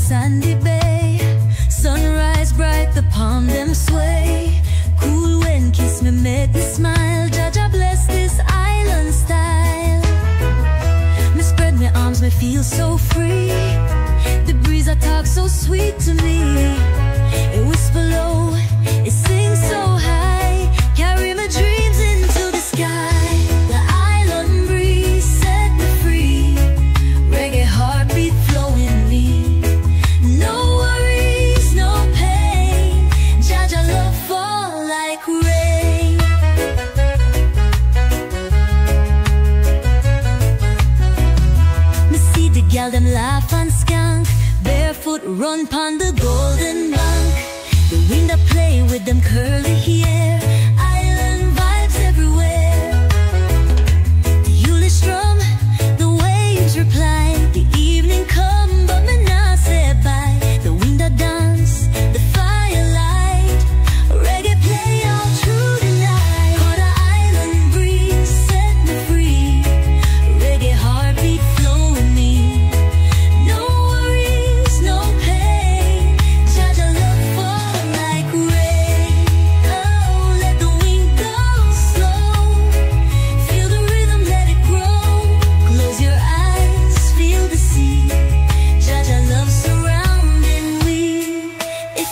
Sandy Bay, sunrise bright, the palm them sway. Cool wind kiss me, make me smile. Jaja bless this island style. Me spread my arms, me feel so free. The breeze I talk so sweet to me. It whisper low, it sings so high. Carry my dreams into the sky. The island breeze set me free. Reggae heartbeat flowing me. No worries, no pain. Jaja love fall like rain. Me see the gal them laugh and skunk. Barefoot run pon the golden bank. The wind that play with them curly hair. Island vibes everywhere. The Yule strum, the waves reply. The evening come but me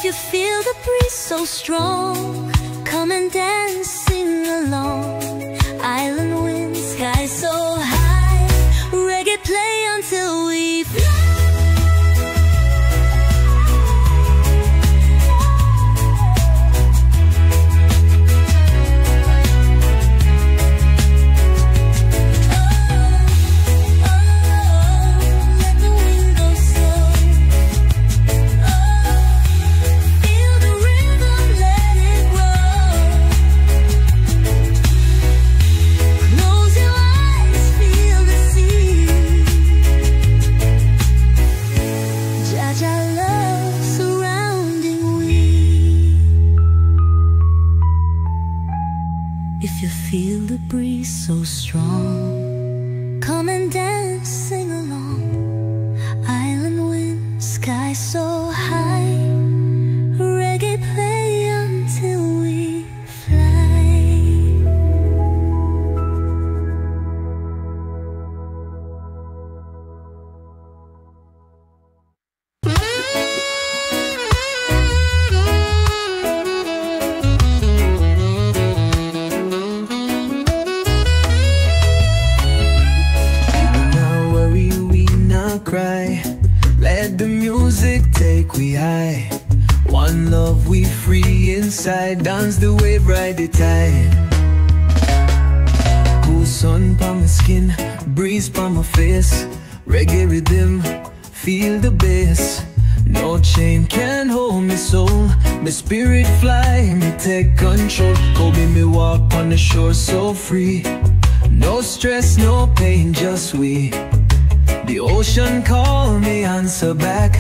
you feel the breeze so strong, come and dance, sing along. Island wind, sky so high, reggae play until we fly. If you feel the breeze so strong, come and dance, sing along. Island wind, sky so high, reggae play until we fly. Cry, let the music take we high. One love we free inside, dance the wave, ride the tide. Cool sun pa my skin, breeze pa my face. Reggae rhythm, feel the bass. No chain can hold me soul. My spirit fly, me take control. Kobe me walk on the shore so free. No stress, no pain, just we. The ocean call me, answer back.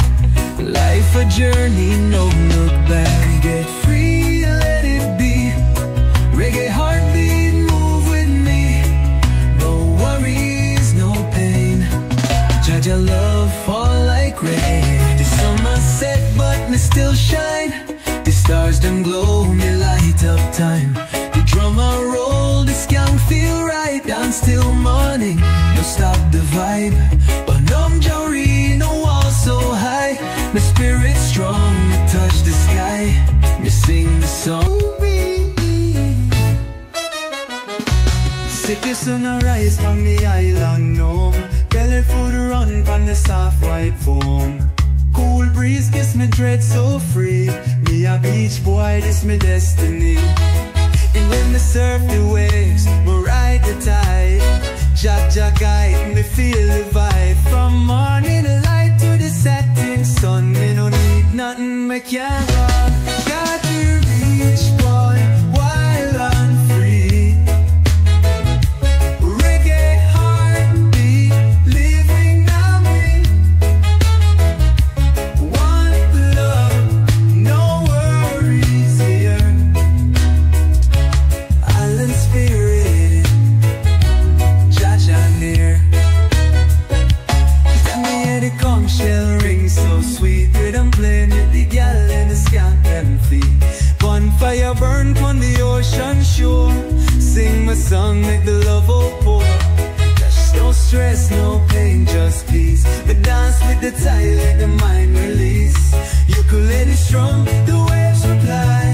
Life a journey, no look back. Get free, let it be. Reggae heartbeat, move with me. No worries, no pain. Jaja love fall like rain. The summer set but me still shine. The stars them glow, me light up time. The drummer roll, the skank feel right. Dance till morning, no stop the vibe. Banam Jari, no wall so high. My spirit strong, me touch the sky. Me sing the song. City sun arise from the island home. Belly food run from the soft white foam. Cool breeze kiss me dread so free. Me a beach boy, this me destiny. And when me surf the waves, me ride the tide. Jaja guide me feel the vibe. From morning light to the setting sun. Me no need nothing, me can run. Got to reach boy, wild and free. Reggae heartbeat, living on me. One love, no worries here. Island spirit, Jaja near. Tell me how the conch shell ring so sweet. Rhythm playing with the gal and the skank them feet. Bonfire burn on the ocean shore. Sing my song, make the love all pour. There's no stress, no pain, just peace. But dance with the tide, let the mind release. Ukulele strum, the waves reply.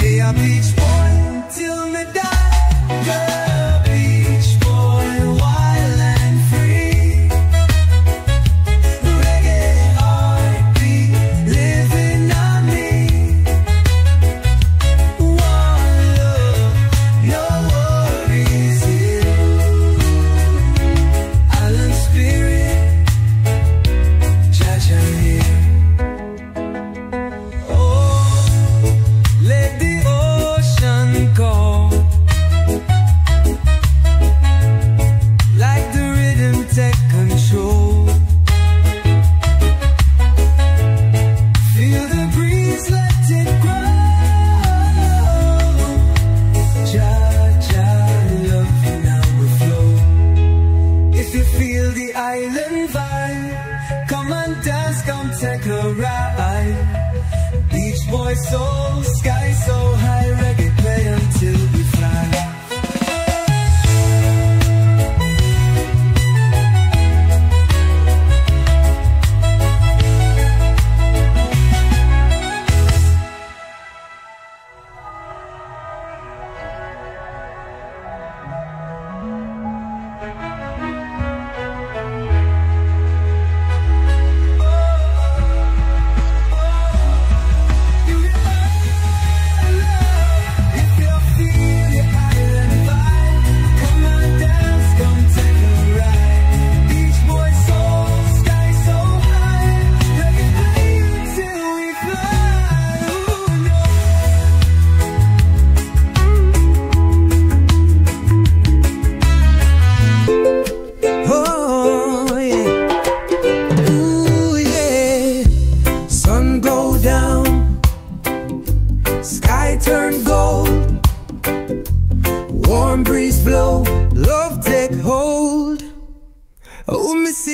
Me a beach boy till me die. Girl, beach boy, wild and free. Reggae heartbeat, living on me. One love, no worries here. Island spirit, Jaja here. Oh, let the ocean call. Like the rhythm take control. Feel the breeze, let it grow. Jaja love, now we flow. If you feel the island vibe, come and dance, come take a ride. Beach boy soul, sky so high, reggae play until we fly.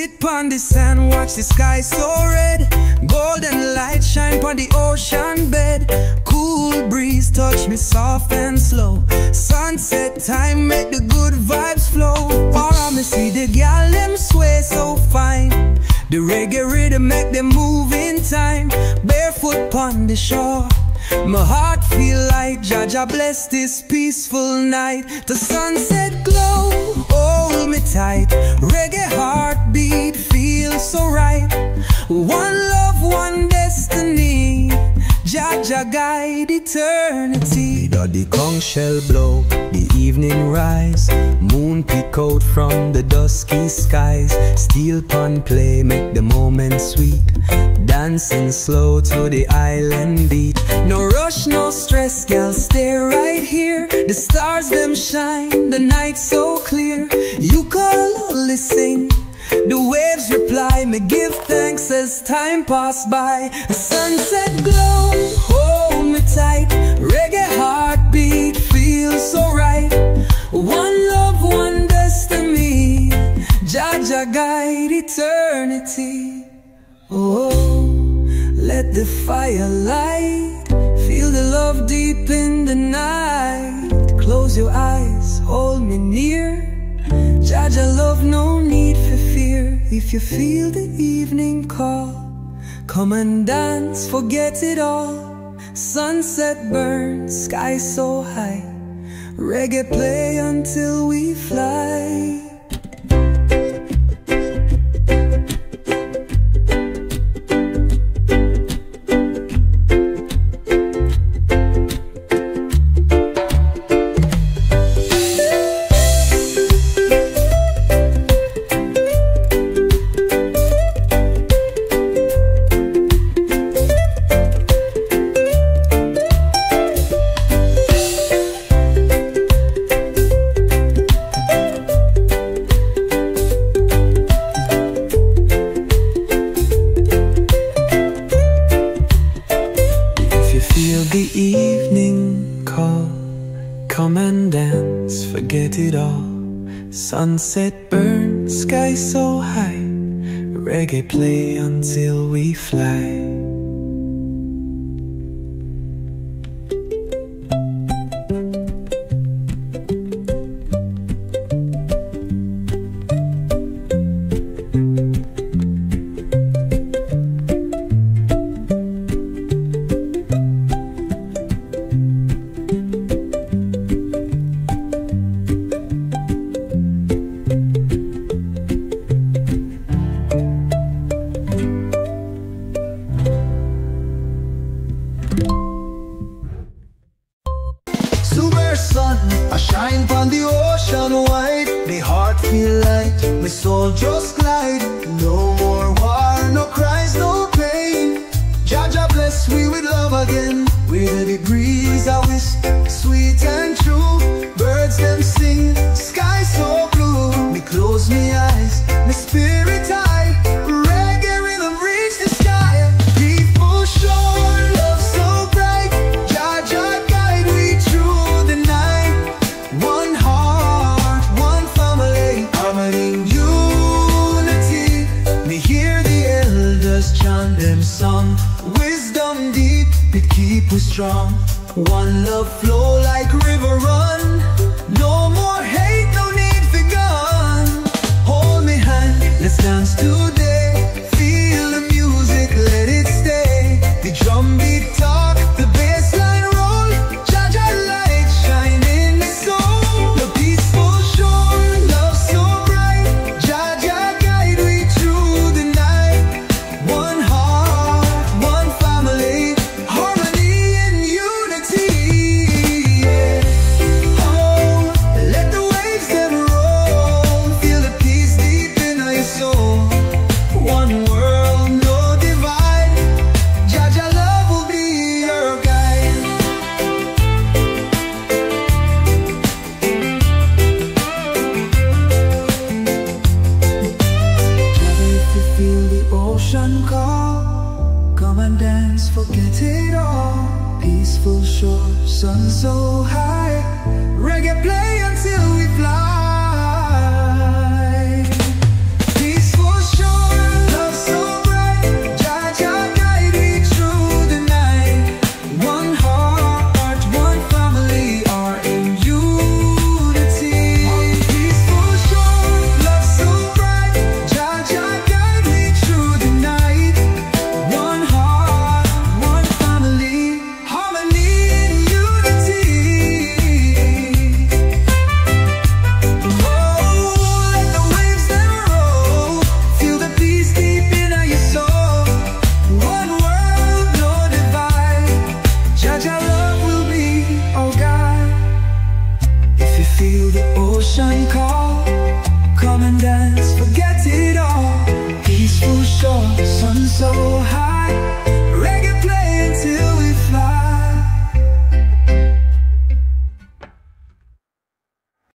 Sit pon the sand, watch the sky so red. Golden light shine pon the ocean bed. Cool breeze touch me soft and slow. Sunset time make the good vibes flow. Or me see the gal them sway so fine. The reggae rhythm make them move in time. Barefoot pon the shore, my heart feel like Jaja bless this peaceful night. The sunset glow, hold me tight. Reggae heartbeat feels so right. One love, one destiny. Jaja guide eternity. The conch shell blow, the evening rise. Moon peek out from the dusky skies. Steel pan play, make the moment sweet. Dancing slow to the island beat. No rush, no stress, girl, stay right here. The stars them shine, the night so clear. You call, listen, the waves reply. Me give thanks as time pass by. The sunset glow, hold me tight. Reggae heartbeat feels so right. One love, one destiny. Jaja guide eternity. Oh, let the fire light. Feel the love deep in the night. Close your eyes, hold me near. Jaja love, no need for fear. If you feel the evening call, come and dance, forget it all. Sunset burns, sky so high. Reggae play until we fly. The evening call, come and dance, forget it all. Sunset burns, sky so high. Reggae play until we fly. Sun, I shine on the ocean wide. My heart feel light, my soul just glide. No more war, no cries, no pain. Jaja bless we with love again. With the breeze I whisk, sweet and true. Birds them sing, sky so blue. Me close me eyes, my spirit high. Reggae rhythm reach the sky. People shore, love so bright. Jaja guide we through the night. One heart, one family, harmony, unity. Me hear the elders chant them song. Wisdom deep, it keep us strong. One love flow like river run. No more hate, no need for gun. Hold me hand, let's dance today. Feel the music, let it stay. The drum beat talk, the bass line roll. Jaja light shine in the soul. The peaceful shore, love so bright. Jaja guide we through the night. One heart, one family, harmony and unity. Yeah. Oh, let the waves them roll. Feel the peace deep in your soul. One world, no divide. Jaja love will be your guide. Jaja, if you feel the ocean call, come and dance, forget it all. Peaceful shore, sun so high. Reggae play until we fly.